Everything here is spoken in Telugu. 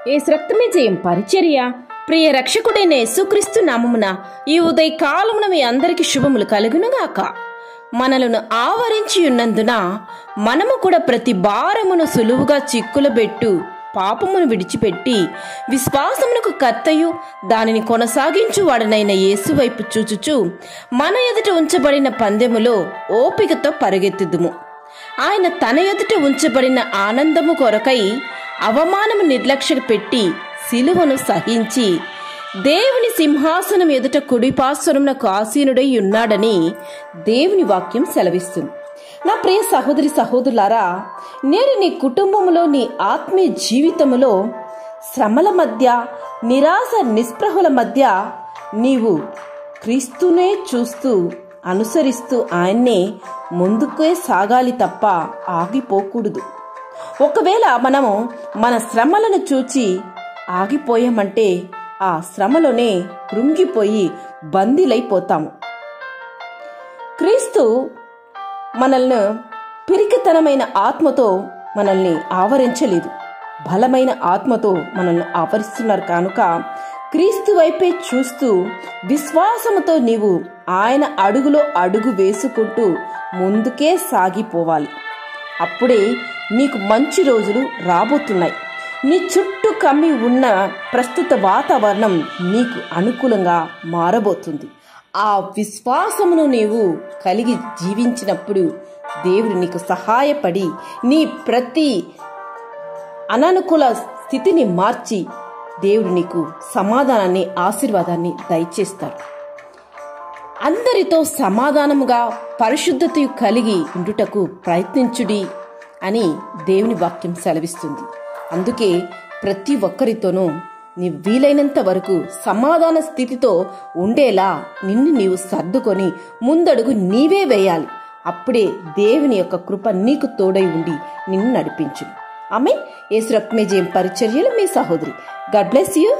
యేసు రక్తమే జయం పరిచర్య. ప్రియ రక్షకుడైన యేసుక్రీస్తు నామమున ఈ ఉదయ కాలమున మీ అందరికి శుభములు కలుగునుగాక. మనలను ఆవరించి ఉన్నందున మనము కూడా ప్రతి భారమును సులువుగా చిక్కులబెట్టు పాపమును విడిచిపెట్టి విశ్వాసమునకు కర్తయు దానిని కొనసాగించు వాడనైన యేసు వైపు చూచుచు మన ఎదుట ఉంచబడిన పందెములో ఓపికతో పరిగెత్తుదుము. ఆయన తన ఎదుట ఉంచబడిన ఆనందము కొరకై అవమానము నిర్లక్ష్య పెట్టి సిలువను సహించి దేవుని సింహాసనం ఎదుట కుడిపార్శ్వమునకు ఆసీనుడై ఉన్నాడని దేవుని వాక్యం సెలవిస్తుంది. నా ప్రియ సహోదరి సహోదరులారా, నేడు నీ కుటుంబములో నీ ఆత్మీయ జీవితములో శ్రమల మధ్య నిరాశ నిస్పృహల మధ్య నీవు క్రీస్తునే చూస్తూ అనుసరిస్తూ ఆయన్నే ముందుకే సాగాలి తప్ప ఆగిపోకూడదు. ఒకవేళ మనము మన శ్రమలను చూచి ఆగిపోయామంటే ఆ శ్రమలోనే కృంగిపోయి బందీలైపోతాము. క్రీస్తు మనల్ని పిరికితనమైన ఆత్మతో మనల్ని ఆవరించలేదు, బలమైన ఆత్మతో మనల్ని ఆవరిస్తున్నారు. కనుక క్రీస్తు వైపే చూస్తూ విశ్వాసముతో నీవు ఆయన అడుగులో అడుగు వేసుకుంటూ ముందుకే సాగిపోవాలి. అప్పుడే నీకు మంచి రోజులు రాబోతున్నాయి. నీ చుట్టూ కమ్మి ఉన్న ప్రస్తుత వాతావరణం నీకు అనుకూలంగా మారబోతుంది. ఆ విశ్వాసమును నీవు కలిగి జీవించినప్పుడు దేవుడు నీకు సహాయపడి నీ ప్రతి అననుకూల స్థితిని మార్చి దేవుడు నీకు సమాధానాన్ని ఆశీర్వాదాన్ని దయచేస్తాడు. అందరితో సమాధానముగా పరిశుద్ధత కలిగి ఉండుటకు ప్రయత్నించుడి అని దేవుని వాక్యం సెలవిస్తుంది. అందుకే ప్రతి ఒక్కరితోనూ నీ వీలైనంత వరకు సమాధాన స్థితితో ఉండేలా నిన్ను నీవు సర్దుకొని ముందడుగు నీవే వేయాలి. అప్పుడే దేవుని యొక్క కృప నీకు తోడై ఉండి నిన్ను నడిపించును. ఆమేన్. యేసు రక్తమే జయం పరిచర్యలు మీ సహోదరి. God bless you.